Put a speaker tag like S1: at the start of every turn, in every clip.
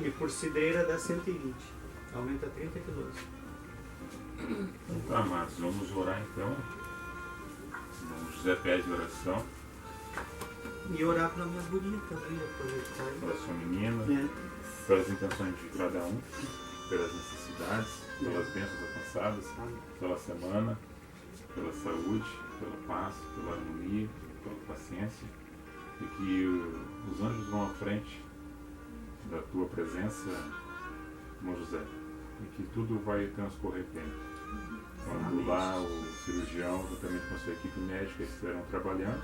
S1: E por cidreira dá 120. Aumenta 30 quilos.
S2: Então tá, amados, vamos orar então. O José pede oração
S1: E orar pela minha guria também, aproveitar.
S2: pela sua menina, pelas intenções de cada um, pelas necessidades, pelas bênçãos alcançadas, pela semana, pela saúde, pela paz, pela harmonia, pela paciência, e que os anjos vão à frente da tua presença, irmão José, e que tudo vai transcorrer bem. Quando lá o cirurgião, juntamente com a sua equipe médica, estiverão trabalhando,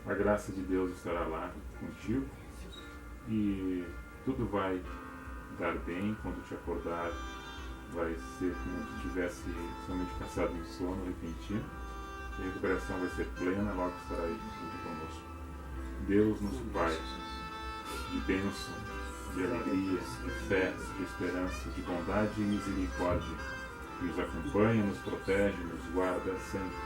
S2: a graça de Deus estará lá contigo e tudo vai dar bem. Quando te acordar, vai ser como se tivesse somente cansado de sono repentino. E a recuperação vai ser plena, logo estará aí junto conosco. Deus, nosso Pai, de bênção, de alegria, de fé, de esperança, de bondade e misericórdia, que nos acompanha, nos protege, nos guarda sempre,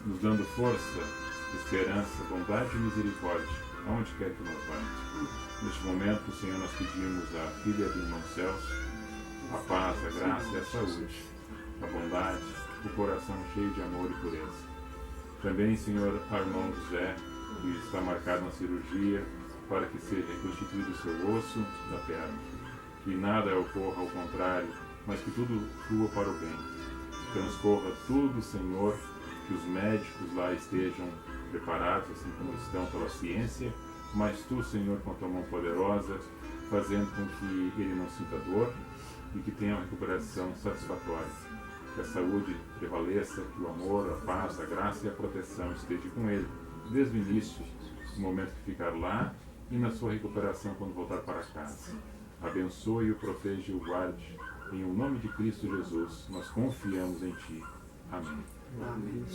S2: nos dando força, esperança, bondade e misericórdia, aonde quer que nós vamos. Neste momento, Senhor, nós pedimos à filha do irmão Celso a paz, a graça e a saúde, a bondade, o coração cheio de amor e pureza. Também, Senhor, ao irmão José, que está marcado na cirurgia, para que seja reconstituído o seu osso da perna. Que nada ocorra ao contrário, mas que tudo flua para o bem. Transcorra tudo, Senhor, que os médicos lá estejam preparados, assim como estão pela ciência, mas tu, Senhor, com a tua mão poderosa, fazendo com que ele não sinta dor e que tenha uma recuperação satisfatória. Que a saúde prevaleça, que o amor, a paz, a graça e a proteção esteja com ele, desde o início, no momento que ficar lá e na sua recuperação quando voltar para casa. Abençoe, o proteja e o guarde. Em o nome de Cristo Jesus, nós confiamos em Ti. Amém.
S1: Amém.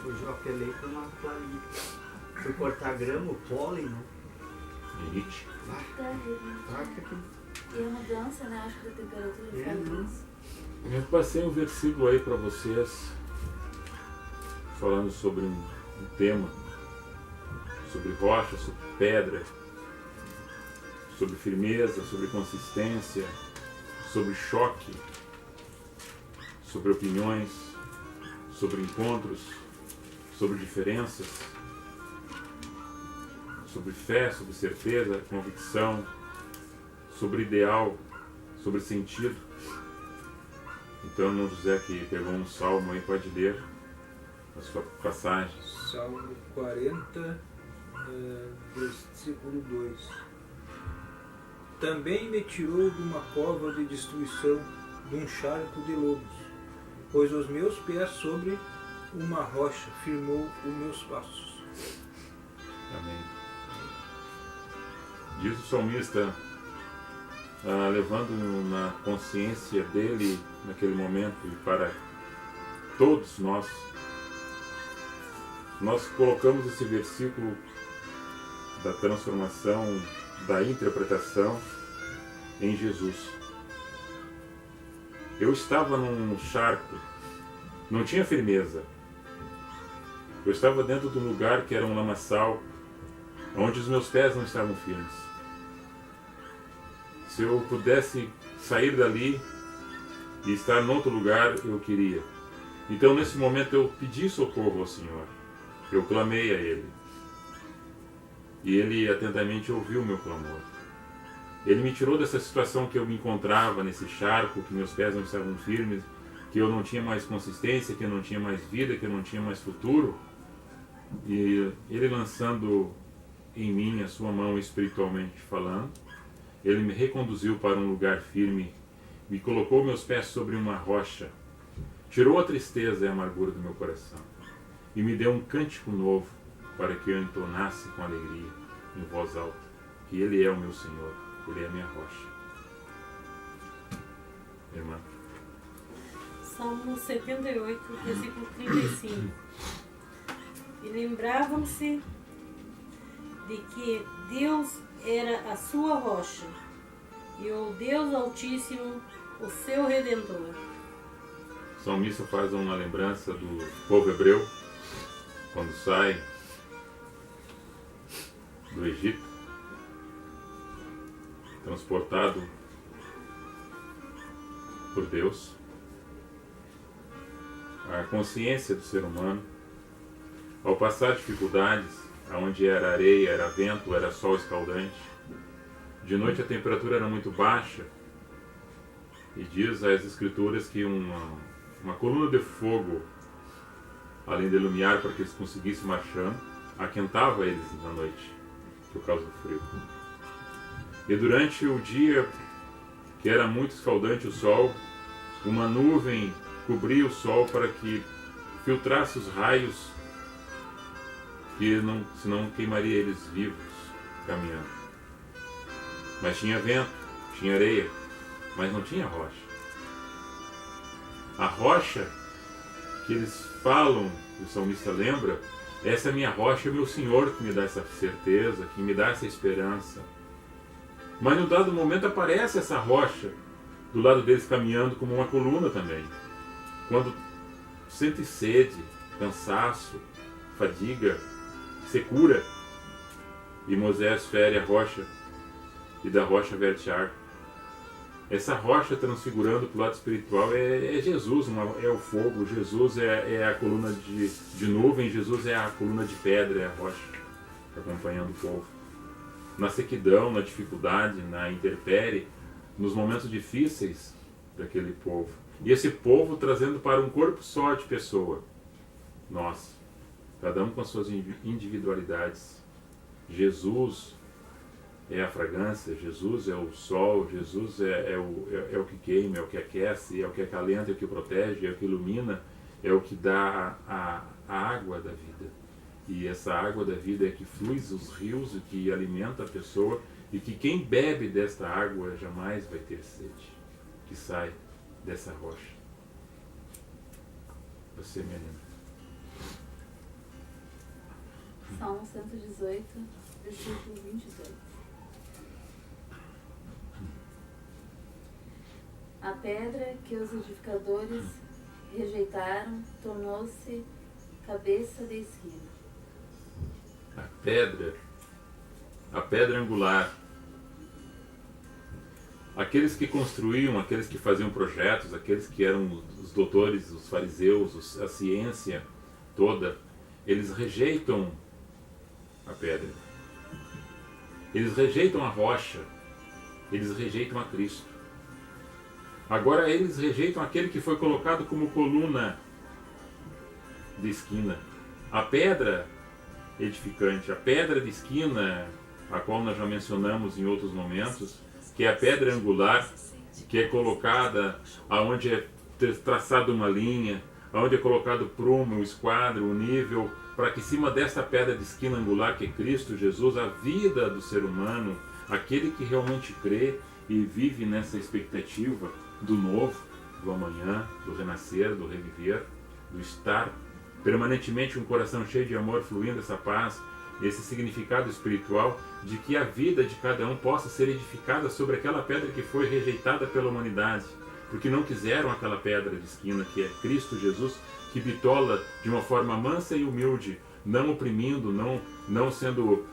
S1: Hoje eu apelei para uma plalinha. Fui cortar grama, o pólen, né?
S2: Henrique.
S1: Taca aqui.
S3: E a mudança, né? Acho que da temperatura faz isso.
S2: Eu passei um versículo aí para vocês, falando sobre um tema, sobre rocha, sobre pedra, sobre firmeza, sobre consistência, sobre choque, sobre opiniões, sobre encontros, sobre diferenças, sobre fé, sobre certeza, convicção, sobre ideal, sobre sentido. Então, o irmão José, que pegou um salmo aí, pode ler a sua passagem.
S4: Salmo 40, versículo 2. Também me tirou de uma cova de destruição, de um charco de lobos, pois os meus pés sobre uma rocha firmou os meus passos.
S2: Amém. Diz o salmista, levando na consciência dele, naquele momento, e para todos nós colocamos esse versículo da transformação, da interpretação em Jesus. Eu estava num charco, não tinha firmeza. Eu estava dentro de um lugar que era um lamaçal, onde os meus pés não estavam firmes. Se eu pudesse sair dali e estar em outro lugar, eu queria. Então, nesse momento, eu pedi socorro ao Senhor. Eu clamei a Ele. E Ele atentamente ouviu o meu clamor. Ele me tirou dessa situação que eu me encontrava, nesse charco, que meus pés não estavam firmes, que eu não tinha mais consistência, que eu não tinha mais vida, que eu não tinha mais futuro. E Ele lançando em mim a sua mão espiritualmente falando, Ele me reconduziu para um lugar firme, me colocou meus pés sobre uma rocha, tirou a tristeza e a amargura do meu coração e me deu um cântico novo para que eu entonasse com alegria, em voz alta, que Ele é o meu Senhor, Ele é a minha rocha. Irmã.
S5: Salmo 78, versículo 35. E lembravam-se de que Deus era a sua rocha e o Deus Altíssimo o seu Redentor.
S2: O salmista faz uma lembrança do povo hebreu quando sai do Egito, transportado por Deus. A consciência do ser humano, ao passar dificuldades, onde era areia, era vento, era sol escaldante, de noite a temperatura era muito baixa, e diz as escrituras que uma coluna de fogo, além de iluminar para que eles conseguissem marchando, aquentava eles na noite, por causa do frio. E durante o dia, que era muito escaldante o sol, uma nuvem cobria o sol para que filtrasse os raios, que senão queimaria eles vivos caminhando. Mas tinha vento, tinha areia, mas não tinha rocha. A rocha que eles falam, que o salmista lembra, essa é minha rocha, é meu Senhor que me dá essa certeza, que me dá essa esperança. Mas num dado momento aparece essa rocha do lado deles caminhando como uma coluna também. Quando sente sede, cansaço, fadiga, secura, e Moisés fere a rocha, e da rocha verte água. Essa rocha transfigurando para o lado espiritual é Jesus, é o fogo. Jesus é a coluna de nuvem, Jesus é a coluna de pedra, é a rocha acompanhando o povo. Na sequidão, na dificuldade, na intempérie, nos momentos difíceis daquele povo. E esse povo trazendo para um corpo só de pessoa. Nós, cada um com as suas individualidades. Jesus é a fragrância, Jesus é o sol, Jesus é o que queima, é o que aquece, é o que acalenta, é o que protege, é o que ilumina, é o que dá a água da vida. E essa água da vida é que flui os rios e que alimenta a pessoa, e que quem bebe desta água jamais vai ter sede, que sai dessa rocha. Você, menina.
S3: Salmo 118, versículo 22. A pedra que os edificadores rejeitaram tornou-se cabeça de esquina.
S2: A pedra angular. Aqueles que construíam, aqueles que faziam projetos, aqueles que eram os doutores, os fariseus, a ciência toda, eles rejeitam a pedra. Eles rejeitam a rocha. Eles rejeitam a Cristo. Agora eles rejeitam aquele que foi colocado como coluna de esquina. A pedra edificante, a pedra de esquina, a qual nós já mencionamos em outros momentos, que é a pedra angular, que é colocada aonde é traçada uma linha, aonde é colocado o prumo, o esquadro, o nível, para que em cima desta pedra de esquina angular, que é Cristo Jesus, a vida do ser humano, aquele que realmente crê e vive nessa expectativa do novo, do amanhã, do renascer, do reviver, do estar permanentemente um coração cheio de amor, fluindo essa paz, esse significado espiritual de que a vida de cada um possa ser edificada sobre aquela pedra que foi rejeitada pela humanidade, porque não quiseram aquela pedra de esquina que é Cristo Jesus, que bitola de uma forma mansa e humilde, não oprimindo, não sendo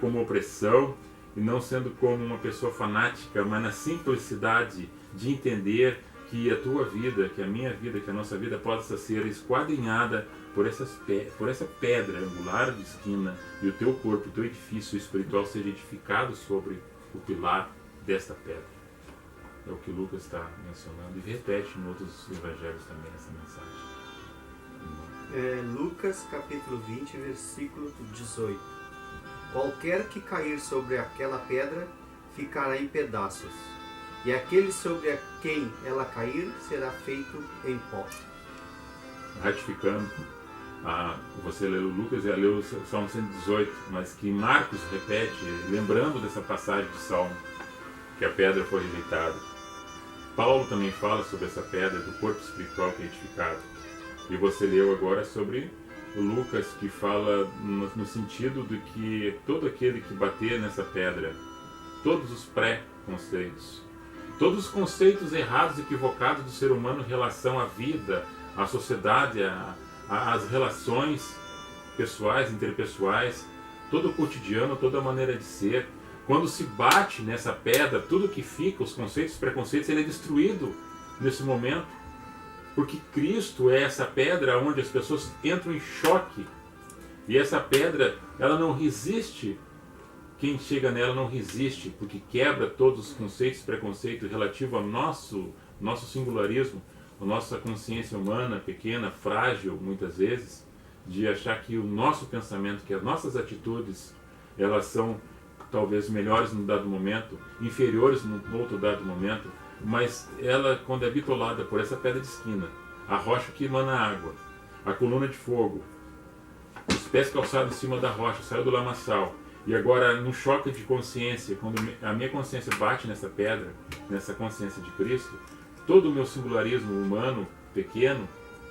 S2: como opressão, e não sendo como uma pessoa fanática, mas na simplicidade de entender que a tua vida, que a minha vida, que a nossa vida possa ser esquadrinhada por essa pedra angular de esquina, e o teu corpo, o teu edifício espiritual seja edificado sobre o pilar desta pedra. É o que Lucas está mencionando e repete em outros evangelhos também essa mensagem.
S1: Lucas capítulo 20, versículo 18. Qualquer que cair sobre aquela pedra ficará em pedaços, e aquele sobre quem ela cair será feito em pó.
S2: Ratificando, você leu Lucas e leu o Salmo 118, mas que Marcos repete, lembrando dessa passagem de Salmo, que a pedra foi rejeitada. Paulo também fala sobre essa pedra do corpo espiritual que é edificado. E você leu agora sobre o Lucas, que fala no sentido de que todo aquele que bater nessa pedra, todos os pré-conceitos, Todos os conceitos errados, equivocados do ser humano em relação à vida, à sociedade, às relações pessoais, interpessoais, todo o cotidiano, toda a maneira de ser. Quando se bate nessa pedra, tudo que fica, os conceitos, os preconceitos, ele é destruído nesse momento. Porque Cristo é essa pedra onde as pessoas entram em choque. E essa pedra, ela não resiste. Quem chega nela não resiste, porque quebra todos os conceitos e preconceitos relativos ao nosso singularismo, a nossa consciência humana, pequena, frágil, muitas vezes, de achar que o nosso pensamento, que as nossas atitudes, elas são talvez melhores num dado momento, inferiores num outro dado momento, mas ela, quando é bitolada por essa pedra de esquina, a rocha que emana água, a coluna de fogo, os pés calçados em cima da rocha, saiu do lamaçal, e agora num choque de consciência, quando a minha consciência bate nessa pedra, nessa consciência de Cristo, todo o meu singularismo humano, pequeno,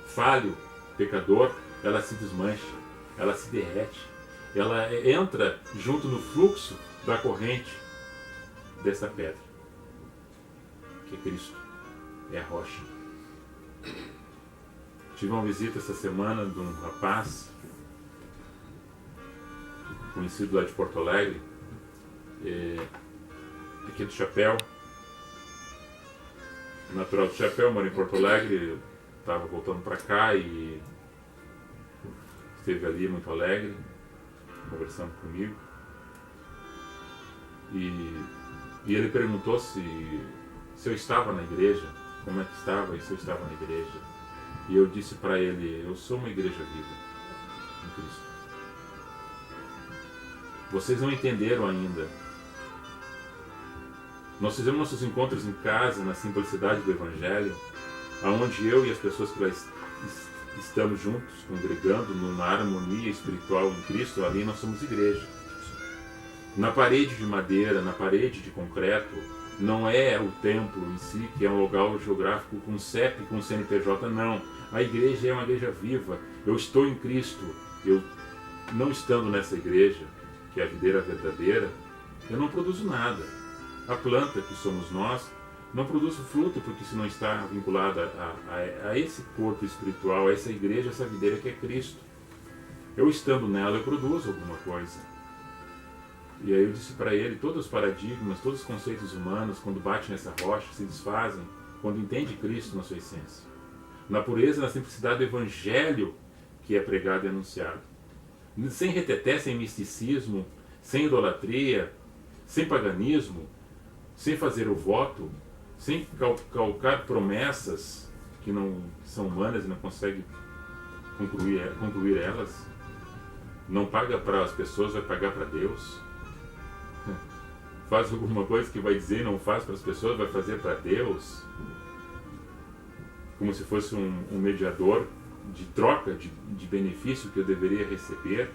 S2: falho, pecador, ela se desmancha, ela se derrete, ela entra junto no fluxo da corrente dessa pedra, que é Cristo, é a rocha. Tive uma visita essa semana de um rapaz conhecido lá de Porto Alegre, aqui do Chapéu, natural do Chapéu, mora em Porto Alegre, estava voltando para cá e esteve ali muito alegre, conversando comigo. E ele perguntou se eu estava na igreja, como é que estava e se eu estava na igreja. E eu disse para ele, eu sou uma igreja viva em Cristo. Vocês não entenderam ainda. Nós fizemos nossos encontros em casa, na simplicidade do Evangelho, onde eu e as pessoas que lá estamos juntos, congregando numa harmonia espiritual em Cristo, ali nós somos igreja. Na parede de madeira, na parede de concreto, não é o templo em si, que é um lugar geográfico com CEP, com CNPJ, não. A igreja é uma igreja viva. Eu estou em Cristo. Eu, não estando nessa igreja, que é a videira verdadeira, eu não produzo nada. A planta, que somos nós, não produz fruto, porque se não está vinculada a esse corpo espiritual, a essa igreja, essa videira que é Cristo. Eu estando nela, eu produzo alguma coisa. E aí eu disse para ele, todos os paradigmas, todos os conceitos humanos, quando bate nessa rocha, se desfazem, quando entende Cristo na sua essência. Na pureza, na simplicidade do Evangelho que é pregado e anunciado. Sem reteté, sem misticismo, sem idolatria, sem paganismo, sem fazer o voto, sem calcar promessas que não são humanas e não consegue concluir elas. Não paga para as pessoas, vai pagar para Deus. Faz alguma coisa que vai dizer não faz para as pessoas, vai fazer para Deus. Como se fosse um mediador de troca de benefício que eu deveria receber.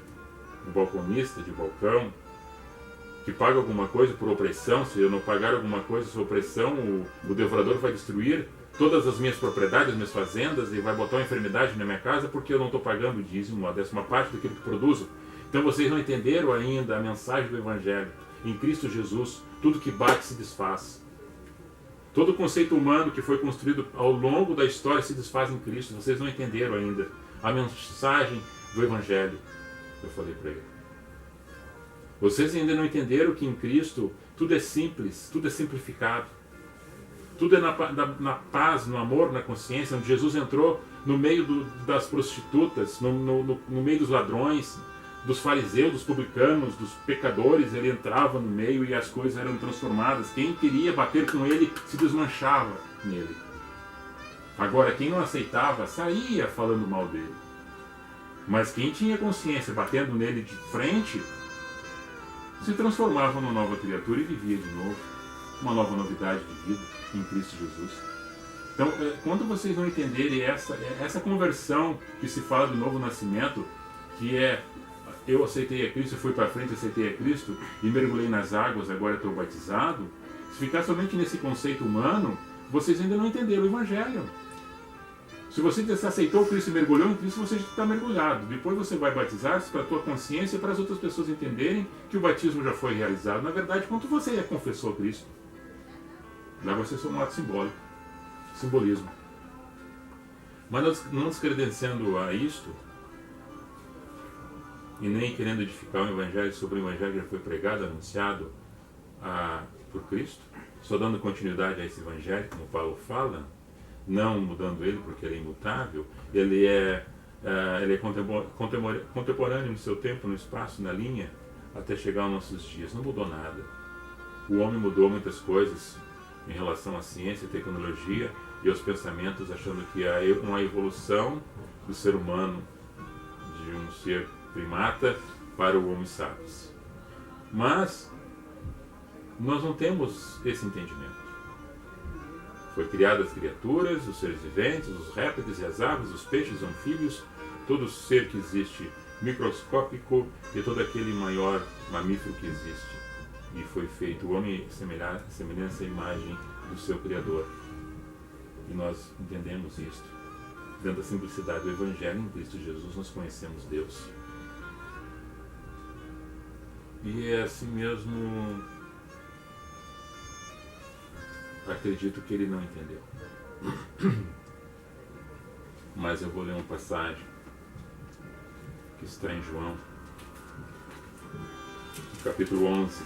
S2: Um balconista de balcão que paga alguma coisa por opressão. Se eu não pagar alguma coisa por opressão, o devorador vai destruir todas as minhas propriedades, minhas fazendas, e vai botar uma enfermidade na minha casa porque eu não estou pagando o dízimo, a 10ª daquilo que produzo. Então vocês não entenderam ainda a mensagem do Evangelho. Em Cristo Jesus, tudo que bate se desfaz. Todo o conceito humano que foi construído ao longo da história se desfaz em Cristo. Vocês não entenderam ainda a mensagem do Evangelho. Eu falei para ele. Vocês ainda não entenderam que em Cristo tudo é simples, tudo é simplificado. Tudo é na paz, no amor, na consciência, onde Jesus entrou no meio das prostitutas, no meio dos ladrões, dos fariseus, dos publicanos, dos pecadores. Ele entrava no meio e as coisas eram transformadas. Quem queria bater com ele se desmanchava nele. Agora, quem não aceitava saía falando mal dele. Mas quem tinha consciência batendo nele de frente se transformava numa nova criatura e vivia de novo. Uma nova novidade de vida em Cristo Jesus. Então, quando vocês não entenderem essa conversão que se fala do novo nascimento, que é eu aceitei a Cristo, fui para frente, aceitei a Cristo e mergulhei nas águas, agora estou batizado. Se ficar somente nesse conceito humano, vocês ainda não entenderam o Evangelho. Se você aceitou Cristo e mergulhou em Cristo, você já está mergulhado. Depois você vai batizar-se para a tua consciência e para as outras pessoas entenderem que o batismo já foi realizado. Na verdade, quando você confessou Cristo, Lá vai ser só um ato simbólico, simbolismo. Mas não nos credenciando a isto, e nem querendo edificar um evangelho sobre o evangelho que já foi pregado, anunciado por Cristo, só dando continuidade a esse evangelho, como Paulo fala, não mudando ele porque ele é imutável, ele é contemporâneo no seu tempo, no espaço, na linha, até chegar aos nossos dias. Não mudou nada. O homem mudou muitas coisas em relação à ciência e tecnologia e aos pensamentos, achando que há uma evolução do ser humano, de um ser primata para o Homo sapiens. Mas nós não temos esse entendimento. Foi criadas as criaturas, os seres viventes, os répteis e as aves, os peixes, os anfíbios, todo ser que existe microscópico e todo aquele maior mamífero que existe. E foi feito o homem semelhança e imagem do seu Criador. E nós entendemos isto. Dentro da simplicidade do Evangelho, em Cristo Jesus, nós conhecemos Deus. E é assim mesmo, acredito que ele não entendeu. Mas eu vou ler uma passagem que está em João, no capítulo 11,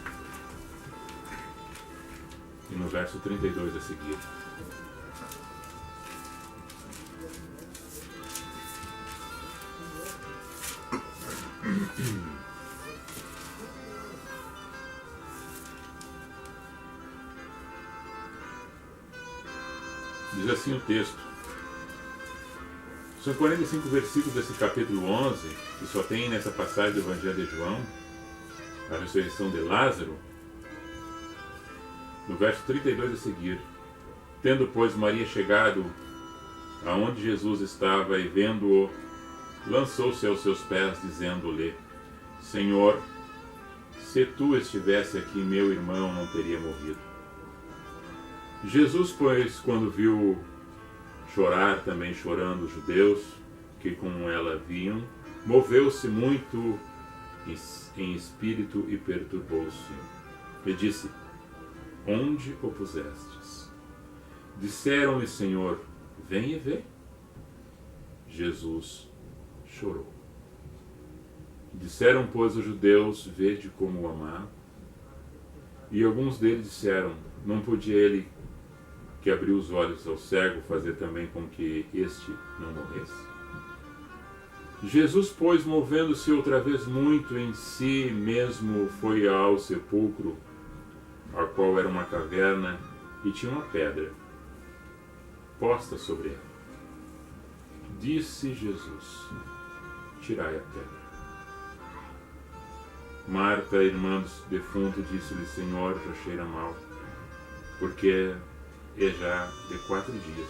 S2: e no verso 32 a seguir. Diz assim o texto. São 45 versículos desse capítulo 11, que só tem nessa passagem do Evangelho de João, a ressurreição de Lázaro, no verso 32 a seguir. Tendo, pois, Maria chegado aonde Jesus estava e vendo-o, lançou-se aos seus pés, dizendo-lhe: Senhor, se tu estivesse aqui, meu irmão não teria morrido. Jesus, pois, quando viu chorar, também chorando os judeus que com ela vinham, moveu-se muito em espírito e perturbou-se. E disse: Onde o pusestes? Disseram-lhe: Senhor, vem e vê. Jesus chorou. Disseram, pois, os judeus: Vede como o amava. E alguns deles disseram: Não podia ele, que abriu os olhos ao cego, fazer também com que este não morresse? Jesus, pois, movendo-se outra vez muito em si mesmo, foi ao sepulcro, ao qual era uma caverna, e tinha uma pedra posta sobre ela. Disse Jesus: Tirai a pedra. Marta, irmã do defunto, disse-lhe: Senhor, já cheira mal, porque é já de 4 dias.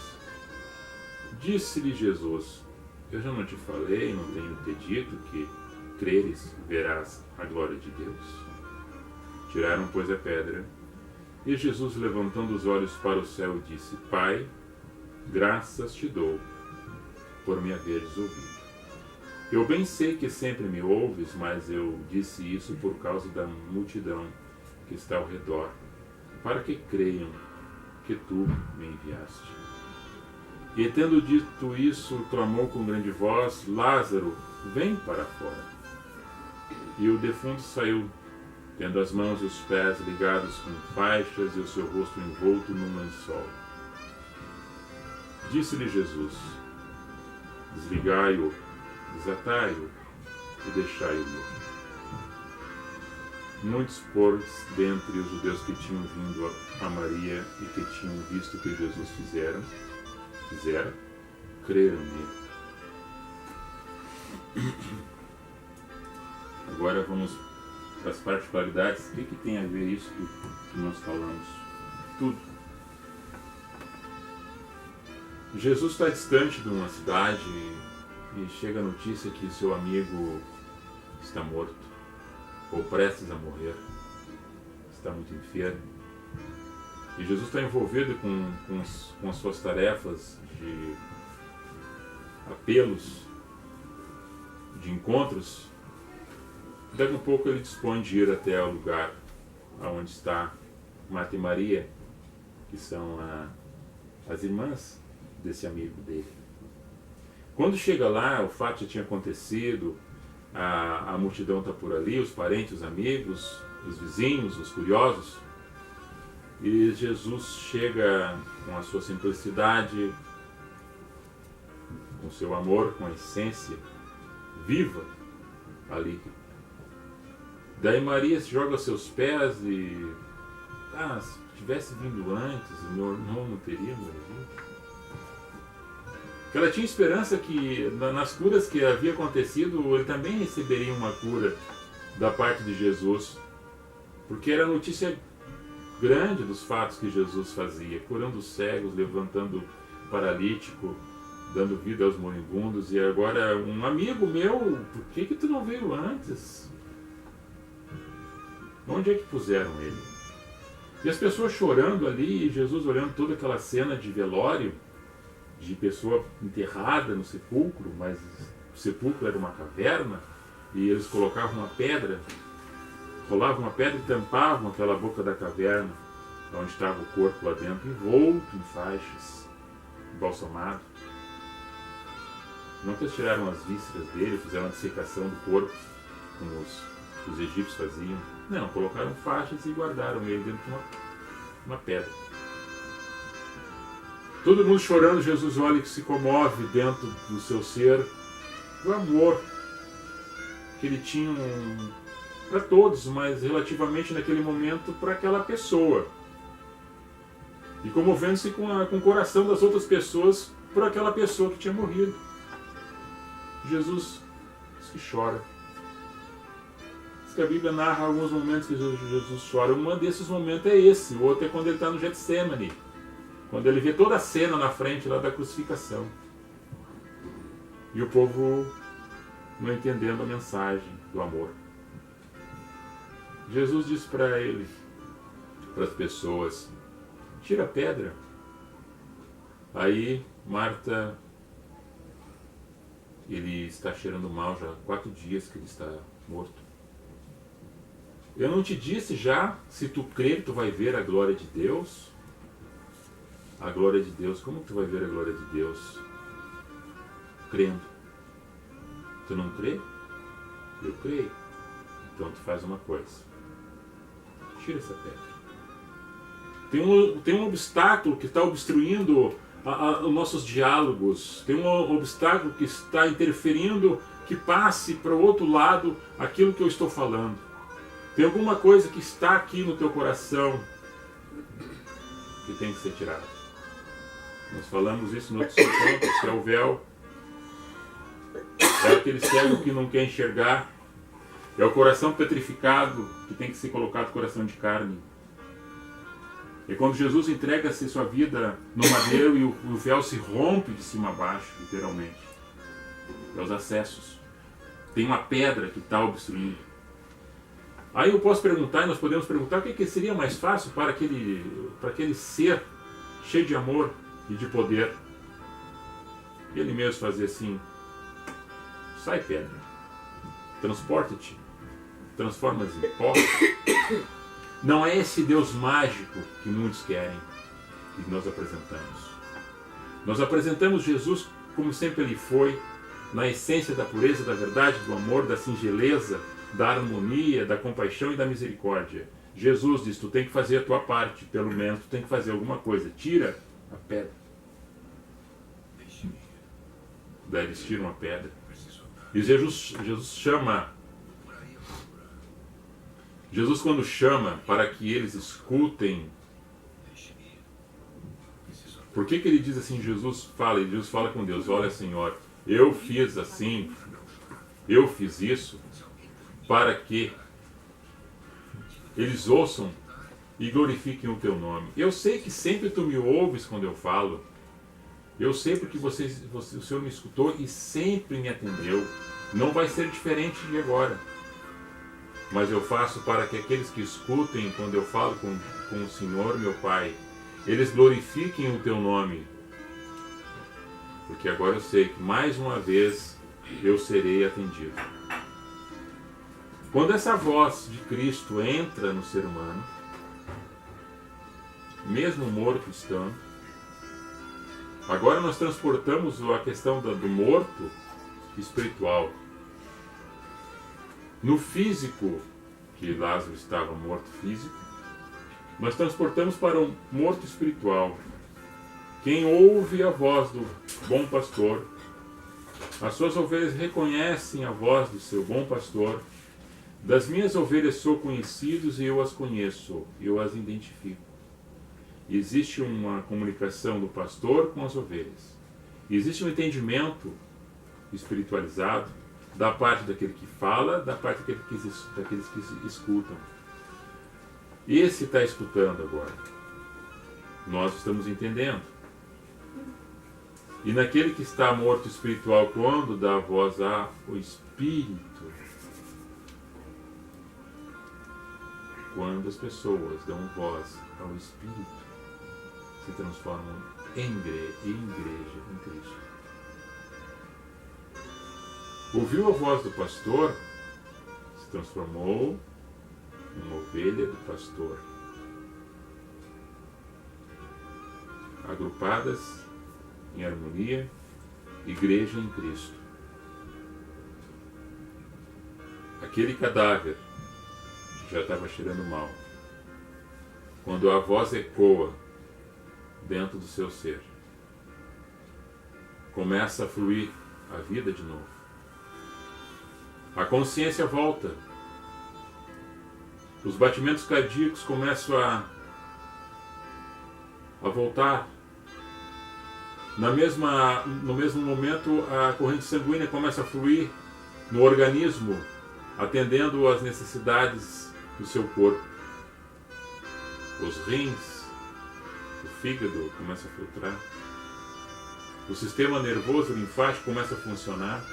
S2: Disse-lhe Jesus: Eu já não te falei, não tenho te dito que creres, verás a glória de Deus? Tiraram, pois, a pedra, e Jesus, levantando os olhos para o céu, disse: Pai, graças te dou por me haveres ouvido. Eu bem sei que sempre me ouves, mas eu disse isso por causa da multidão que está ao redor, para que creiam que tu me enviaste. E tendo dito isso, clamou com grande voz: Lázaro, vem para fora. E o defunto saiu, tendo as mãos e os pés ligados com faixas e o seu rosto envolto num lençol. Disse-lhe Jesus: Desligai-o, desatai-o e deixai-o ir. Muitos, pois, dentre os judeus que tinham vindo a Maria e que tinham visto o que Jesus fizera, creram nele. Agora vamos para as particularidades. O que tem a ver isso que nós falamos? Tudo. Jesus está distante de uma cidade e chega a notícia que seu amigo está morto, ou prestes a morrer, está muito enfermo. E Jesus está envolvido com as suas tarefas de apelos, de encontros. Daqui a pouco ele dispõe de ir até o lugar onde está Marta e Maria, que são as irmãs desse amigo dele. Quando chega lá, o fato já tinha acontecido, a multidão está por ali, os parentes, os amigos, os vizinhos, os curiosos, e Jesus chega com a sua simplicidade, com o seu amor, com a essência viva ali. Daí Maria se joga aos seus pés e... se tivesse vindo antes, o meu irmão não teria morrido. Porque ela tinha esperança que nas curas que havia acontecido, ele também receberia uma cura da parte de Jesus. Porque era notícia grande dos fatos que Jesus fazia, curando os cegos, levantando o paralítico, dando vida aos moribundos. E agora, um amigo meu, por que tu não veio antes? Onde é que puseram ele? E as pessoas chorando ali, e Jesus olhando toda aquela cena de velório, de pessoa enterrada no sepulcro, mas o sepulcro era uma caverna, e eles colocavam uma pedra, rolavam uma pedra e tampavam aquela boca da caverna, onde estava o corpo lá dentro, envolto em faixas, embalsamado. Não que eles tiraram as vísceras dele, fizeram a dissecação do corpo, como os egípcios faziam. Não, colocaram faixas e guardaram ele dentro de uma pedra. Todo mundo chorando, Jesus olha e se comove dentro do seu ser, do amor que ele tinha para todos, mas relativamente naquele momento para aquela pessoa. E comovendo-se com o coração das outras pessoas por aquela pessoa que tinha morrido. Jesus diz que chora. Diz que a Bíblia narra alguns momentos que Jesus chora. Um desses momentos é esse, o outro é quando ele está no Getsemane, quando ele vê toda a cena na frente lá da crucificação. E o povo não entendendo a mensagem do amor. Jesus diz para ele, para as pessoas, tira a pedra. Aí Marta, ele está cheirando mal já há 4 dias que ele está morto. Eu não te disse já, se tu crer, tu vai ver a glória de Deus? A glória de Deus, como tu vai ver a glória de Deus? Crendo. Tu não crê? Eu creio. Então tu faz uma coisa. Tira essa pedra. Tem um obstáculo que está obstruindo os nossos diálogos. Tem um obstáculo que está interferindo que passe para o outro lado aquilo que eu estou falando. Tem alguma coisa que está aqui no teu coração que tem que ser tirada. Nós falamos isso no outro encontro, que é o véu. É aquele cego que não quer enxergar. É o coração petrificado que tem que ser colocado coração de carne. É quando Jesus entrega-se sua vida no madeiro e o véu se rompe de cima a baixo, literalmente. É os acessos. Tem uma pedra que está obstruindo. Aí eu posso perguntar, e nós podemos perguntar, o que seria mais fácil para aquele ser cheio de amor e de poder? Ele mesmo fazer assim, sai pedra, transporta-te, transforma-se em pó. Não é esse Deus mágico que muitos querem que nós apresentamos. Nós apresentamos Jesus como sempre Ele foi, na essência da pureza, da verdade, do amor, da singeleza, da harmonia, da compaixão e da misericórdia. Jesus diz, tu tem que fazer a tua parte, pelo menos tu tem que fazer alguma coisa. Tira a pedra. Daí eles tiram a pedra. E Jesus chama... Jesus, quando chama para que eles escutem, por que ele diz assim? Jesus fala com Deus, olha, Senhor, eu fiz assim, eu fiz isso, para que eles ouçam e glorifiquem o teu nome. Eu sei que sempre tu me ouves quando eu falo, eu sei porque o Senhor me escutou e sempre me atendeu, não vai ser diferente de agora. Mas eu faço para que aqueles que escutem quando eu falo com o Senhor, meu Pai, eles glorifiquem o teu nome. Porque agora eu sei que mais uma vez eu serei atendido. Quando essa voz de Cristo entra no ser humano, mesmo morto estando. Agora nós transportamos a questão do morto espiritual. No físico, que Lázaro estava morto físico, nós transportamos para um morto espiritual. Quem ouve a voz do bom pastor, as suas ovelhas reconhecem a voz do seu bom pastor. Das minhas ovelhas sou conhecido e eu as conheço, eu as identifico. Existe uma comunicação do pastor com as ovelhas. Existe um entendimento espiritualizado da parte daquele que fala, da parte daqueles que escutam. Esse está escutando agora. Nós estamos entendendo. E naquele que está morto espiritual, quando dá voz ao Espírito, quando as pessoas dão voz ao Espírito, se transformam em igreja em Cristo. Ouviu a voz do pastor, se transformou em uma ovelha do pastor. Agrupadas em harmonia, igreja em Cristo. Aquele cadáver já estava cheirando mal. Quando a voz ecoa dentro do seu ser, começa a fluir a vida de novo. A consciência volta. Os batimentos cardíacos começam a voltar. No mesmo momento, a corrente sanguínea começa a fluir no organismo, atendendo às necessidades do seu corpo. Os rins, o fígado começa a filtrar. O sistema nervoso linfático começa a funcionar.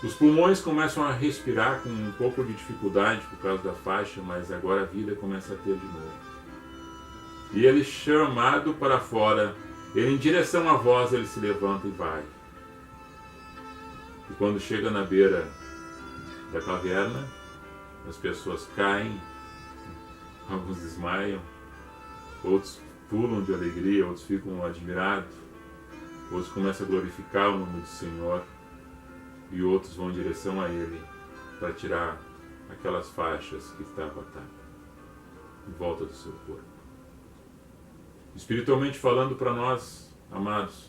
S2: Os pulmões começam a respirar com um pouco de dificuldade por causa da faixa, mas agora a vida começa a ter de novo. E ele, chamado para fora, ele em direção à voz, ele se levanta e vai. E quando chega na beira da caverna, as pessoas caem, alguns desmaiam, outros pulam de alegria, outros ficam admirados, outros começam a glorificar o nome do Senhor, e outros vão em direção a Ele para tirar aquelas faixas que estavam atadas em volta do seu corpo. Espiritualmente falando para nós, amados,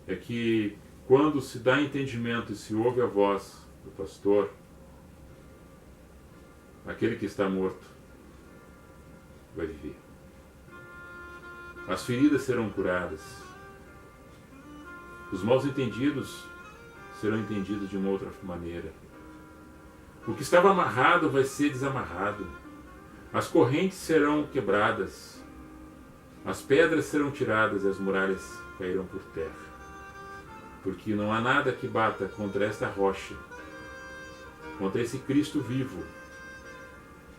S2: é que quando se dá entendimento e se ouve a voz do pastor, aquele que está morto vai viver. As feridas serão curadas. Os mal entendidos serão entendidos de uma outra maneira. O que estava amarrado vai ser desamarrado. As correntes serão quebradas. As pedras serão tiradas e as muralhas cairão por terra. Porque não há nada que bata contra esta rocha, contra esse Cristo vivo,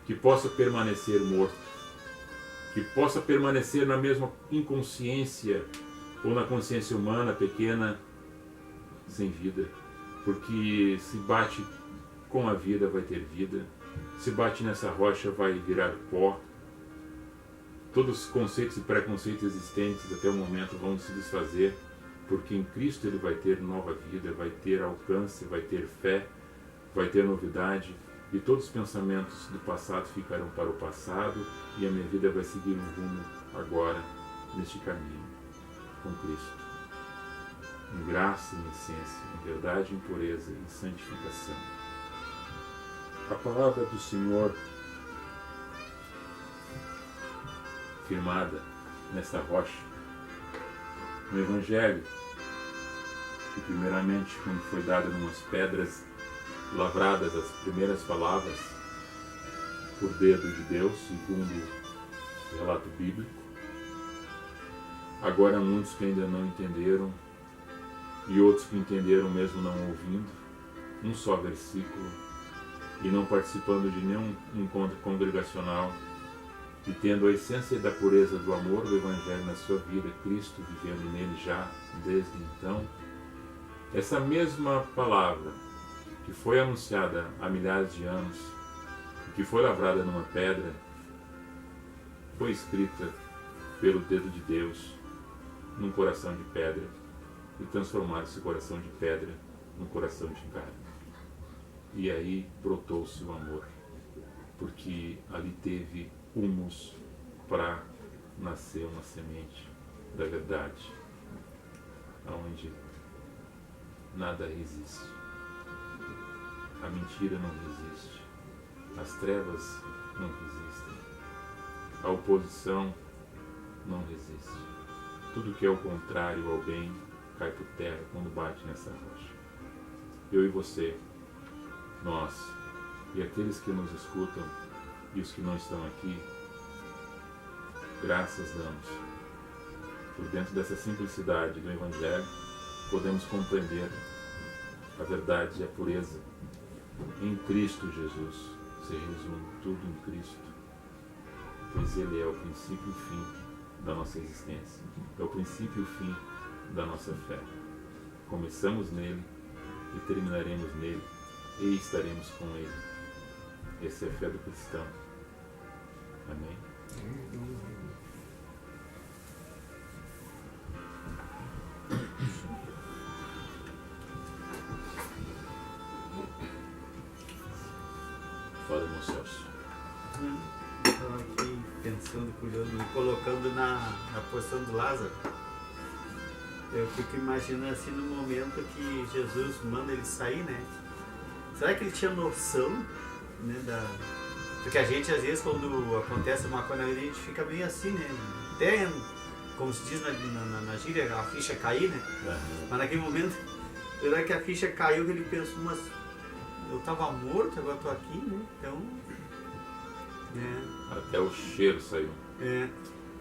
S2: que possa permanecer morto, que possa permanecer na mesma inconsciência ou na consciência humana pequena, sem vida. Porque se bate com a vida, vai ter vida. Se bate nessa rocha, vai virar pó. Todos os conceitos e preconceitos existentes até o momento vão se desfazer, porque em Cristo ele vai ter nova vida, vai ter alcance, vai ter fé, vai ter novidade, e todos os pensamentos do passado ficarão para o passado, e a minha vida vai seguir um rumo agora, neste caminho, com Cristo. Em graça, em essência, em verdade, em pureza, em santificação. A palavra do Senhor, firmada nessa rocha, no Evangelho, que primeiramente, quando foi dada em umas pedras lavradas as primeiras palavras por dedo de Deus, segundo o relato bíblico, agora muitos que ainda não entenderam, e outros que entenderam mesmo não ouvindo, um só versículo, e não participando de nenhum encontro congregacional, e tendo a essência da pureza do amor do Evangelho na sua vida, Cristo vivendo nele já desde então, essa mesma palavra que foi anunciada há milhares de anos, que foi lavrada numa pedra, foi escrita pelo dedo de Deus num coração de pedra e transformar esse coração de pedra num coração de carne. E aí brotou-se o amor, porque ali teve humus para nascer uma semente da verdade, onde nada resiste. A mentira não resiste, as trevas não resistem, a oposição não resiste. Tudo que é o contrário ao bem cai por terra quando bate nessa rocha. Eu e você, nós e aqueles que nos escutam e os que não estão aqui, graças damos. Por dentro dessa simplicidade do Evangelho, podemos compreender a verdade e a pureza. Em Cristo Jesus se resume tudo em Cristo, pois Ele é o princípio e o fim da nossa existência, é o princípio e o fim da nossa fé. Começamos nele e terminaremos nele e estaremos com Ele. Essa é a fé do cristão. Amém? Fala, irmão Celso.
S1: Estava aqui pensando, curioso, me colocando na posição do Lázaro. Eu fico imaginando assim no momento que Jesus manda ele sair, né? Será que ele tinha noção, né, porque a gente às vezes quando acontece uma coisa na vida a gente fica meio assim, né? Até, como se diz na gíria, a ficha cair, né? Mas naquele momento, será que a ficha caiu que ele pensou, mas eu estava morto, agora estou aqui, né? Então...
S2: Até o cheiro saiu.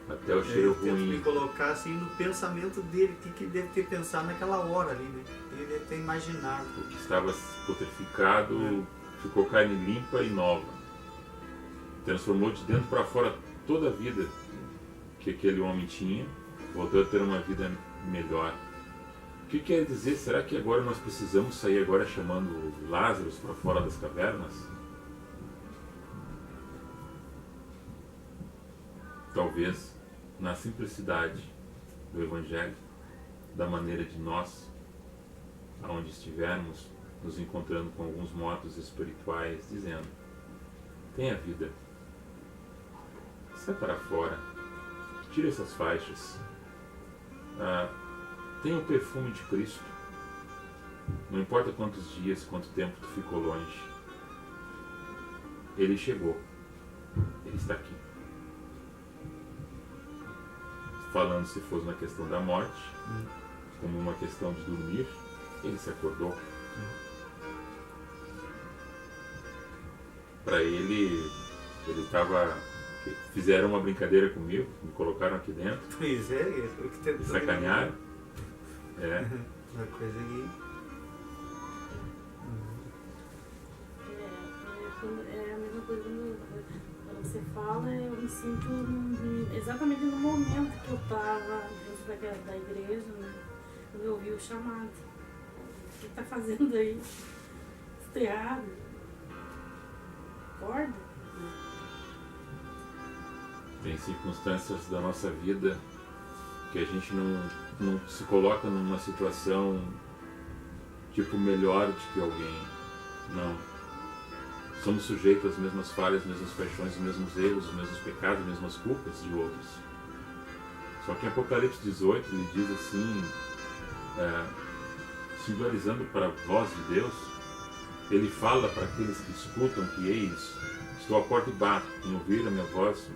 S2: Até o cheiro
S1: eu tento
S2: ruim.
S1: me colocar assim no pensamento dele, o que ele deve ter pensado naquela hora ali, né? Ele deve ter imaginado.
S2: O que estava putrificado ficou carne limpa e nova. Transformou de dentro para fora toda a vida que aquele homem tinha, voltou a ter uma vida melhor. O que quer dizer? Será que agora nós precisamos sair agora chamando Lázaro para fora das cavernas? Talvez na simplicidade do Evangelho, da maneira de nós, aonde estivermos, nos encontrando com alguns motos espirituais, dizendo: tenha vida, sai para fora, tira essas faixas, tenha o perfume de Cristo, não importa quantos dias, quanto tempo tu ficou longe, Ele chegou, Ele está aqui. Falando se fosse uma questão da morte, como uma questão de dormir, Ele se acordou. Para ele estava... Fizeram uma brincadeira comigo, me colocaram aqui dentro.
S1: Pois é, foi o que tentou.
S2: Me sacanearam.
S1: Uma coisa que...
S5: É a mesma coisa quando você fala, eu me sinto exatamente no momento que eu estava dentro da igreja, né? Quando eu ouvi o chamado. O que está fazendo aí? Está errado? Acorda?
S2: Tem circunstâncias da nossa vida que a gente não se coloca numa situação tipo melhor do que alguém. Não. Somos sujeitos às mesmas falhas, às mesmas paixões, os mesmos erros, os mesmos pecados, as mesmas culpas de outros. Só que em Apocalipse 18 ele diz assim, simbolizando para a voz de Deus, ele fala para aqueles que escutam que eis, estou à porta e bato, quem ouvir a minha voz,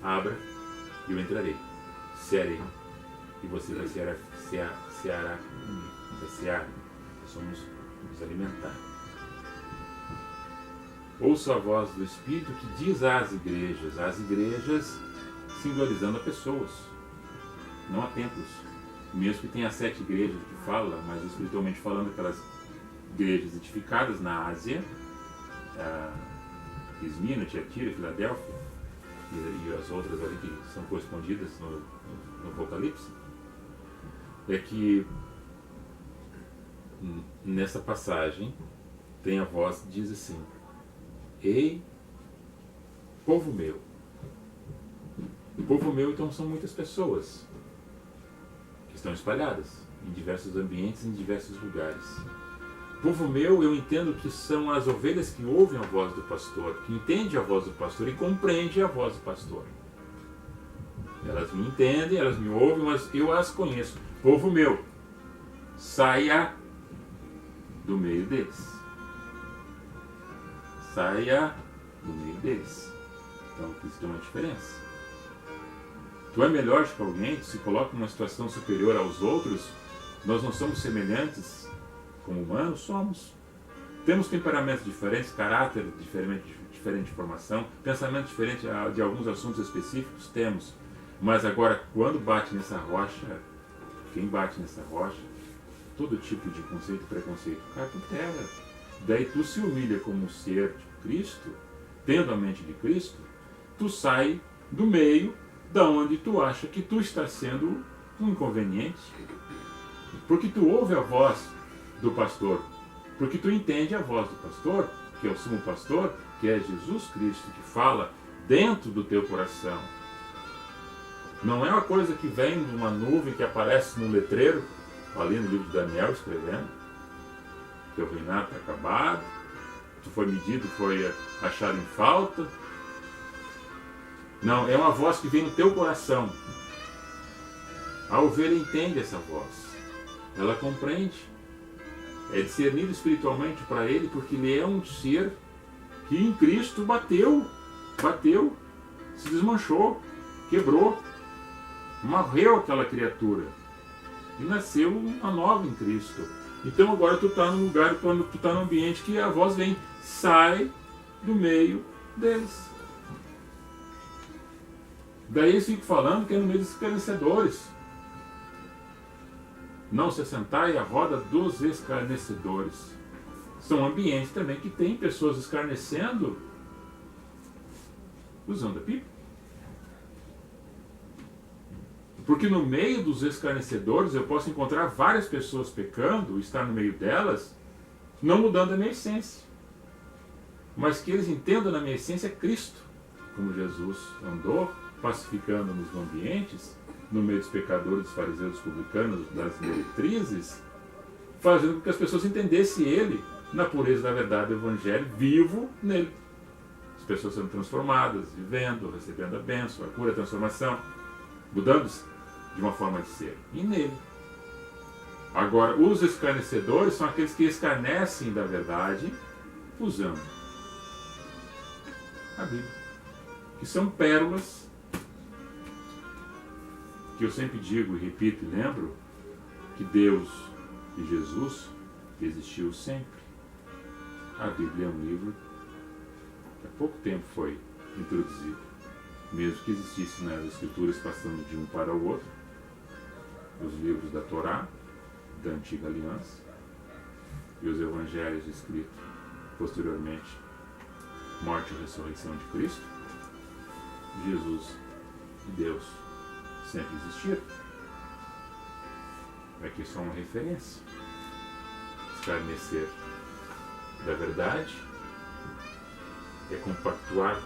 S2: abra e eu entrarei, cearei, e você vai ceará comigo, vai cear, somos nos alimentar. Ouça a voz do Espírito que diz às igrejas simbolizando a pessoas, não a templos. Mesmo que tenha 7 igrejas que fala, mas espiritualmente falando, aquelas igrejas edificadas na Ásia, Esmina, Tiatira, Filadélfia, e as outras ali que são correspondidas no Apocalipse, é que nessa passagem tem a voz que diz assim: ei, povo meu, O povo meu, então, são muitas pessoas que estão espalhadas em diversos ambientes, em diversos lugares. O povo meu, eu entendo que são as ovelhas que ouvem a voz do pastor, que entendem a voz do pastor e compreendem a voz do pastor. Elas me entendem, elas me ouvem, mas eu as conheço. Povo meu, saia do meio deles. Saia do meio deles. Então, existe uma diferença. Tu é melhor que alguém, tu se coloca numa situação superior aos outros. Nós não somos semelhantes como humanos, somos. Temos temperamentos diferentes, caráter diferente de formação, pensamento diferente de alguns assuntos específicos, temos. Mas agora, quando bate nessa rocha, quem bate nessa rocha, todo tipo de conceito e preconceito cai por terra. Daí tu se humilha como um ser de Cristo, tendo a mente de Cristo, tu sai do meio da onde tu acha que tu está sendo um inconveniente. Porque tu ouve a voz do pastor, porque tu entende a voz do pastor, que é o sumo pastor, que é Jesus Cristo, que fala dentro do teu coração. Não é uma coisa que vem de uma nuvem que aparece num letreiro, ali no livro de Daniel, escrevendo, teu reinado está acabado, tu foi medido, foi achado em falta. Não, é uma voz que vem no teu coração. A ovelha entende essa voz. Ela compreende. É discernido espiritualmente para ele, porque ele é um ser que em Cristo bateu, se desmanchou, quebrou, morreu aquela criatura e nasceu uma nova em Cristo. Então agora tu está num lugar, quando tu está num ambiente que a voz vem, sai do meio deles. Daí eles ficam falando que é no meio dos escarnecedores. Não se assentai à roda dos escarnecedores. São ambientes também que tem pessoas escarnecendo usando a Bíblia. Porque no meio dos escarnecedores eu posso encontrar várias pessoas pecando, estar no meio delas, não mudando a minha essência. Mas que eles entendam na minha essência Cristo, como Jesus andou, pacificando-nos no ambientes, no meio dos pecadores, dos fariseus, dos publicanos, das meretrizes, fazendo com que as pessoas entendessem Ele na pureza da verdade do Evangelho, vivo nele. As pessoas sendo transformadas, vivendo, recebendo a bênção, a cura, a transformação, mudando-se de uma forma de ser, e nele. Agora, os escarnecedores são aqueles que escarnecem da verdade usando a Bíblia, que são pérolas que eu sempre digo e repito e lembro que Deus e Jesus existiu sempre. A Bíblia é um livro que há pouco tempo foi introduzido, mesmo que existisse nas Escrituras passando de um para o outro, os livros da Torá, da Antiga Aliança, e os Evangelhos escritos posteriormente, morte e ressurreição de Cristo. Jesus e Deus sempre existiram. Aqui só uma referência. Escarnecer da verdade é compactuar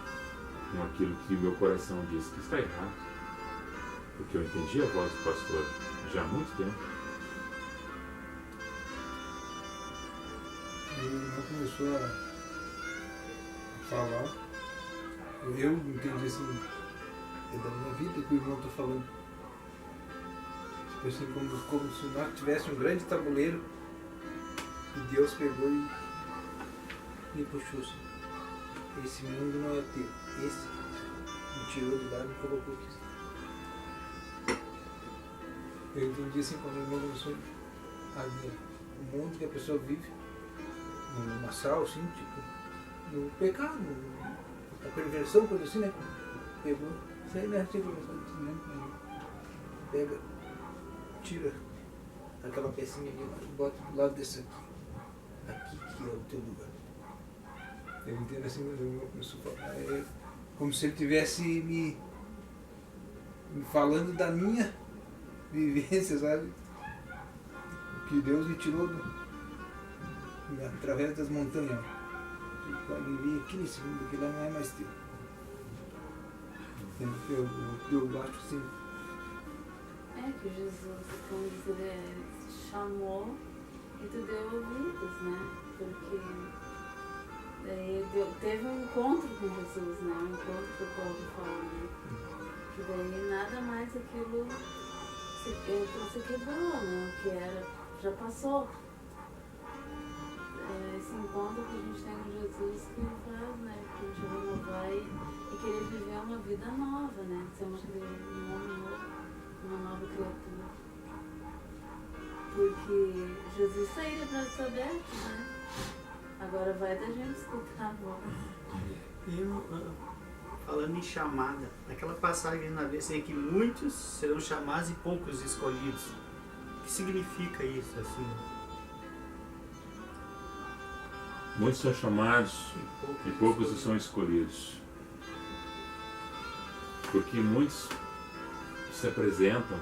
S2: com aquilo que o meu coração diz que está errado, porque eu entendi a voz do pastor já há muito tempo.
S4: E o irmão começou a falar, eu entendi assim, é da minha vida que o irmão está falando. Tipo assim, como se nós tivéssemos um grande tabuleiro e Deus pegou e puxou assim. Esse mundo não é teu, esse me tirou de lá e me colocou aqui. Eu entendi assim quando o irmão começou a ver o mundo que a pessoa vive, numa sal, assim, tipo, no pecado, na perversão, coisa assim, né? Pegou, sai, né? Pega, tira aquela pecinha ali e bota do lado desse aqui. Aqui que é o teu lugar. Eu entendo assim, mas o irmão começou a falar, é como se ele estivesse me falando da minha vivência, sabe? Que Deus me tirou através das montanhas. Tu pode viver aqui nesse mundo, que lá não é mais teu. Eu acho assim.
S3: É que Jesus, como diz, ele chamou e tu deu ouvidos, né? Porque daí teve um encontro com Jesus, né? Um encontro que o povo fala, né? Que daí nada mais aquilo se quebrou, né? O que era, já passou. Esse encontro que a gente tem com Jesus que faz, né? Que a gente renovar e querer viver uma vida nova, né? Ser um homem novo, uma nova criatura. Porque Jesus saiu para os abertos, né? Agora vai da gente escutar a voz.
S1: Falando em chamada, naquela passagem na vez assim, é que muitos serão chamados e poucos escolhidos. O que significa isso, assim?
S2: Muitos são chamados e poucos são escolhidos. Porque muitos se apresentam,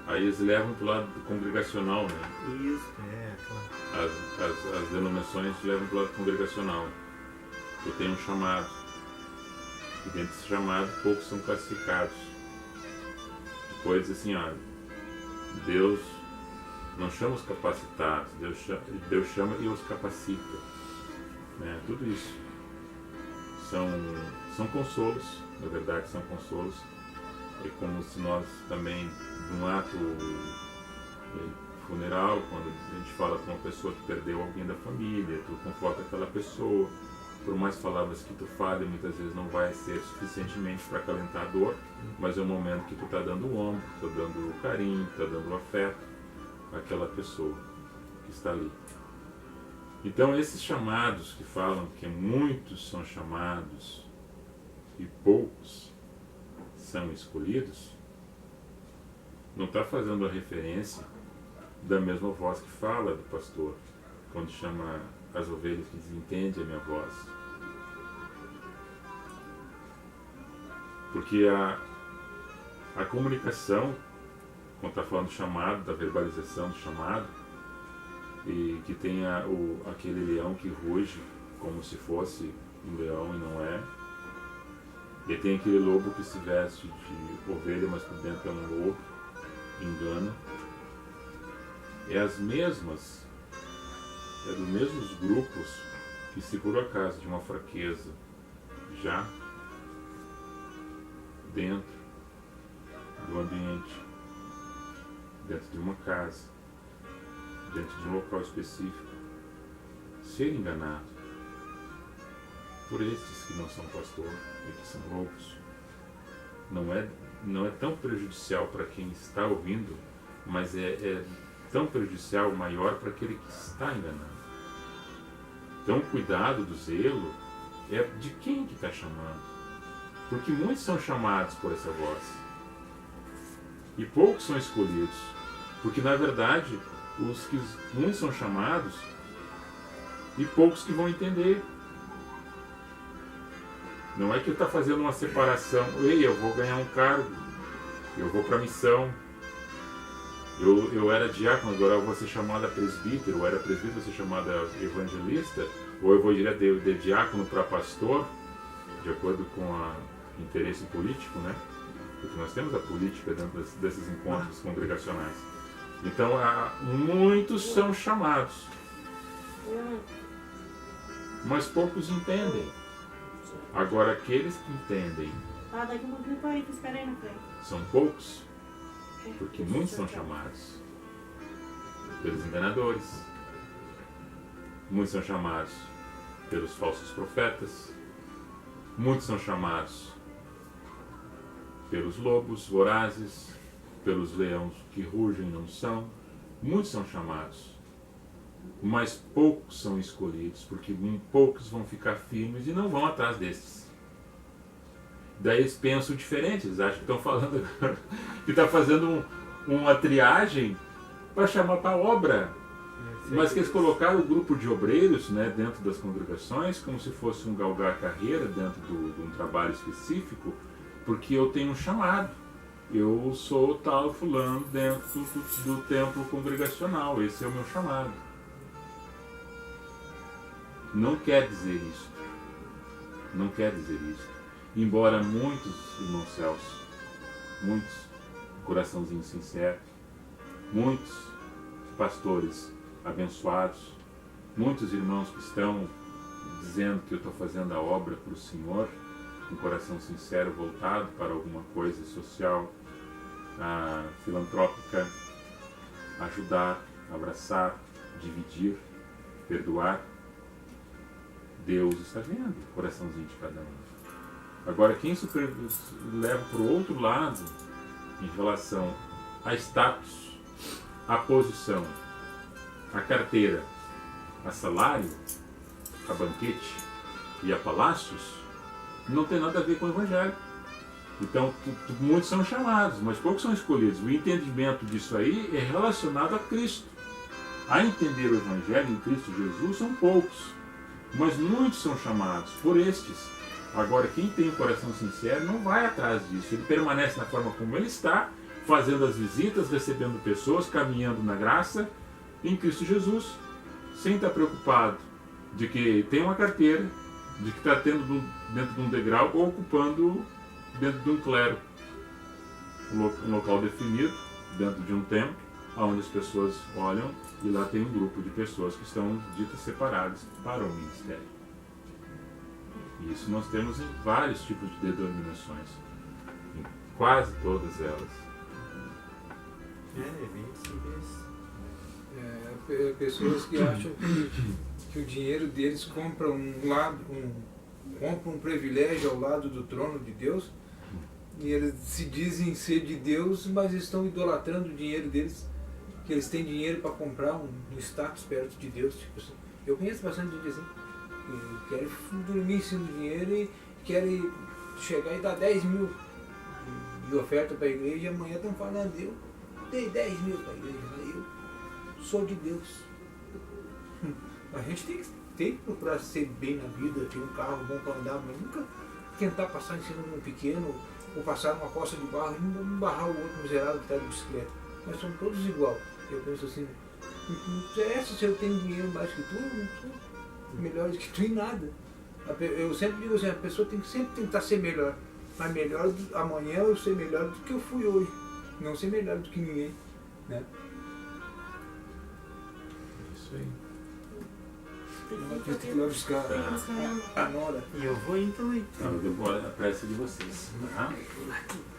S2: aí eles levam para o lado congregacional, né?
S1: Isso, aquela...
S2: As denominações levam para o lado congregacional. Eu tenho um chamado. E dentro desse chamado, poucos são classificados. Depois, assim, ó, Deus não chama os capacitados, Deus chama e os capacita. Né? Tudo isso são consolos, na verdade são consolos. É como se nós também, num ato funeral, quando a gente fala com uma pessoa que perdeu alguém da família, tu conforta aquela pessoa. Por mais palavras que tu fale, muitas vezes não vai ser suficientemente para acalentar a dor, mas é um momento que tu está dando o ombro, está dando o carinho, está dando o afeto àquela pessoa que está ali. Então esses chamados que falam que muitos são chamados e poucos são escolhidos, não está fazendo a referência da mesma voz que fala do pastor, quando chama as ovelhas que desentendem a minha voz. Porque a comunicação, quando está falando do chamado, da verbalização do chamado, e que tem aquele leão que ruge como se fosse um leão e não é, e tem aquele lobo que se veste de ovelha, mas por dentro é um lobo, engana. É as mesmas, é dos mesmos grupos que, se por acaso de uma fraqueza já dentro do ambiente, dentro de uma casa, dentro de um local específico, ser enganado por esses que não são pastor e que são lobos, não é tão prejudicial para quem está ouvindo, mas é tão prejudicial, maior para aquele que está enganando. Então o cuidado do zelo é de quem que está chamando. Porque muitos são chamados por essa voz. E poucos são escolhidos. Porque na verdade, muitos são chamados e poucos que vão entender. Não é que está fazendo uma separação. Ei, eu vou ganhar um cargo. Eu vou para a missão. Eu era diácono, agora eu vou ser chamado a presbítero. Eu era presbítero, vou ser chamado a evangelista. Ou eu vou direto de diácono para pastor, de acordo com o interesse político, né? Porque nós temos a política dentro desses encontros congregacionais. Então, muitos são chamados, mas poucos entendem. Agora, aqueles que entendem
S5: daqui um pouquinho tô aí, espera aí na frente.
S2: são poucos, porque muitos são chamados pelos enganadores, muitos são chamados pelos falsos profetas, muitos são chamados pelos lobos vorazes, pelos leões que rugem e não são, muitos são chamados, mas poucos são escolhidos, porque poucos vão ficar firmes e não vão atrás desses. Daí eles pensam diferente, eles acham que estão falando que está fazendo uma triagem para chamar para a obra. Mas que eles colocaram o grupo de obreiros, né, dentro das congregações como se fosse um galgar carreira dentro de um trabalho específico, porque eu tenho um chamado. Eu sou tal fulano dentro do templo congregacional, esse é o meu chamado. Não quer dizer isso. não quer dizer isso. Embora muitos irmãos Celso, muitos coraçãozinhos sinceros, muitos pastores abençoados, muitos irmãos que estão dizendo que eu estou fazendo a obra para o Senhor, um coração sincero voltado para alguma coisa social, filantrópica, ajudar, abraçar, dividir, perdoar. Deus está vendo o coraçãozinho de cada um. Agora, quem leva para o outro lado em relação a status, a posição, a carteira, a salário, a banquete e a palácios, não tem nada a ver com o Evangelho. Então, muitos são chamados, mas poucos são escolhidos. O entendimento disso aí é relacionado a Cristo. A entender o Evangelho em Cristo Jesus são poucos, mas muitos são chamados por estes. Agora, quem tem um coração sincero não vai atrás disso. Ele permanece na forma como ele está, fazendo as visitas, recebendo pessoas, caminhando na graça em Cristo Jesus, sem estar preocupado de que tem uma carteira, de que está tendo dentro de um degrau ou ocupando dentro de um clero, um local definido, dentro de um templo, onde as pessoas olham e lá tem um grupo de pessoas que estão ditas separadas para o ministério. E isso nós temos em vários tipos de denominações, em quase todas elas.
S1: Bem simples.
S4: Pessoas que acham que o dinheiro deles compra compra um privilégio ao lado do trono de Deus, e eles se dizem ser de Deus, mas estão idolatrando o dinheiro deles, que eles têm dinheiro para comprar um status perto de Deus. Tipo assim. Eu conheço bastante gente assim, que querem dormir em cima do dinheiro e querem chegar e dar 10 mil de oferta para a igreja, e amanhã estão falando, eu dei 10 mil para a igreja, eu sou de Deus. A gente tem que procurar ser bem na vida, ter um carro bom para andar, mas nunca tentar passar em cima de um pequeno, ou passar numa poça de barro e não barrar o outro miserável que está de bicicleta. Nós somos todos igual. Eu penso assim, não interessa se eu tenho dinheiro mais que tu, não sou melhor que tu em nada. Eu sempre digo assim, a pessoa tem que sempre tentar ser melhor. Mas melhor amanhã eu ser melhor do que eu fui hoje. Não ser melhor do que ninguém. Né?
S2: Isso aí.
S4: Tem que ir lá buscar a nora.
S1: E eu vou então aí.
S2: Então, depois a prece de vocês. Tá?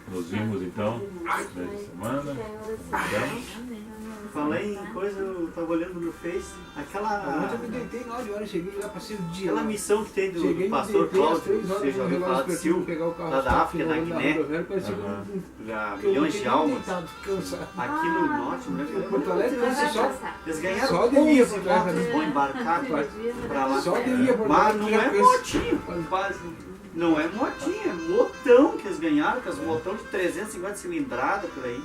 S2: Nos vimos então nessa semana.
S1: Falei em coisa, eu tava olhando no Face,
S4: Ontem eu me deitei 9 horas, cheguei lá, passei o dia.
S1: aquela
S4: lá.
S1: missão que tem do
S4: Cheguei,
S1: pastor
S4: me deitei às
S1: Cláudio,
S4: 3 horas,
S1: você já ouviu falar de Silvio,
S4: pegar o carro
S1: lá da África, da Guiné, já milhões de almas, aqui no norte, né?
S4: Porto Alegre,
S1: Eles ganharam
S4: só de ir
S1: 11
S4: pra trás,
S1: motos,
S4: né?
S1: vão embarcar pra lá.
S4: Só de ir pra
S1: Mas não é motinho, quase. Não é motinha, é motão que eles ganharam, que as motão de 350 cilindradas por aí.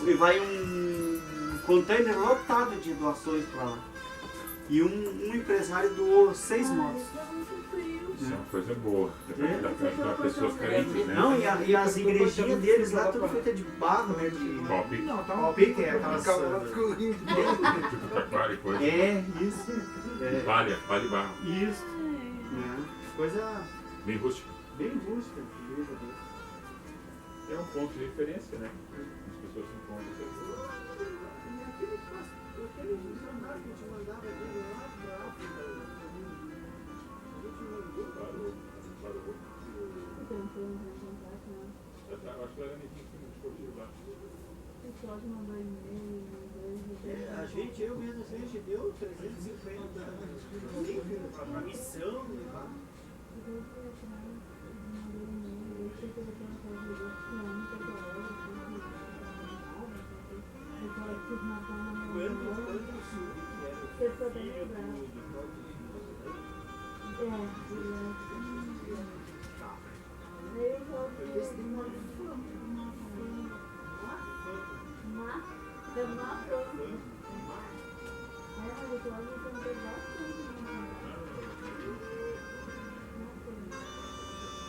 S1: E vai um container lotado de doações para lá. E um empresário doou 6 motos.
S2: Isso é uma coisa boa. Dá para ajudar pessoas carentes, né?
S1: Não, e as igrejinhas deles lá, tudo feita de barro, né? De
S2: Pop,
S1: palpique, é aquelas.
S2: tipo taquara e coisa.
S1: É, isso.
S2: Palha barro.
S1: Isso. Coisa
S2: Bem rústica.
S1: bem rústica.
S2: É um ponto de referência, né? As pessoas se encontram.
S1: Aquele missionário que te mandava dele lá pra África, a gente mandou.
S2: Parou. Acho que era neguinho que me escolheu lá.
S1: A gente, eu mesmo, a gente deu 350 livros para missão.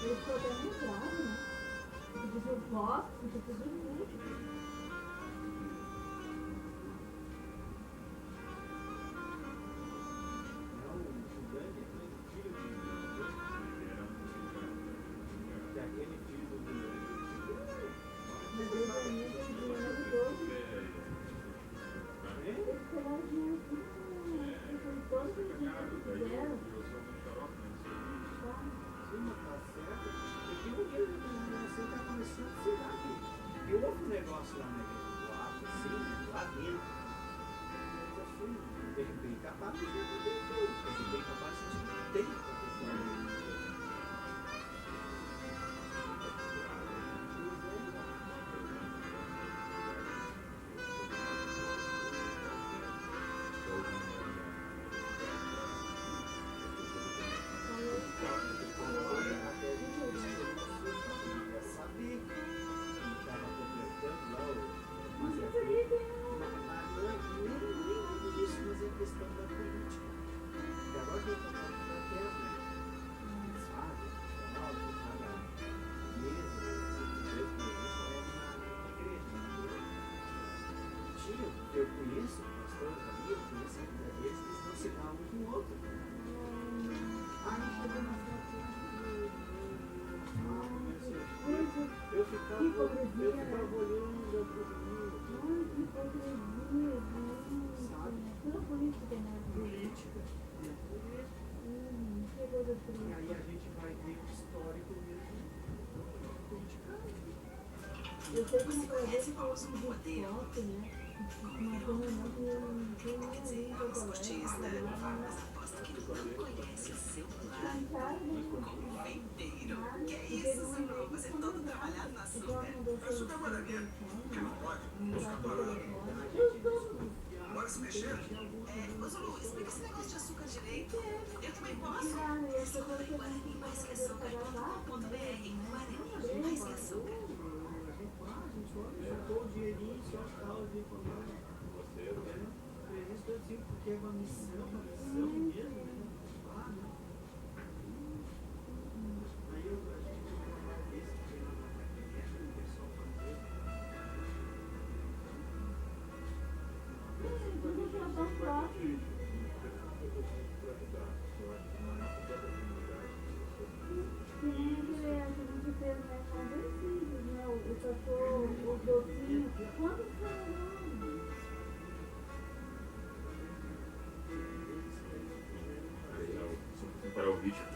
S5: Ele ficou até meio bravo, né? Porque eu posso, porque tudo muito.
S1: Eu houve um negócio lá na igreja, lá, assim, né, lá dentro. Eu fui bem capaz de ver tudo. Bem capaz de sentir bem capaz. Eu conheço pastores ali, eu conheço a vida deles, eles não se falam um com o outro. Eu ficava olhando política. E aí a gente vai ver o histórico mesmo politicamente.
S5: Eu sei que uma coisa dele foi um de foto, né?
S6: Vamos curtir isso, né? Mas aposto que não conhece o celular. Confeiteiro. Que é isso, Zulu? Você todo trabalhado no açúcar.
S7: Açúcar maravilha. Que não pode? Açúcar barato. Bora se mexer?
S6: Ô, Zulu, explica esse negócio de açúcar direito. Eu também posso? Açúcar em Guarani, mais que açúcar.com.br. Guarani, mais que açúcar.
S1: Juntou o dinheirinho só as causas de informar. Você, né? Por isso que eu digo, porque é uma missão mesmo, né? Lá, né? Aí a gente vai ver se tem uma pequena, o pessoal fazer.
S2: Para o vídeo.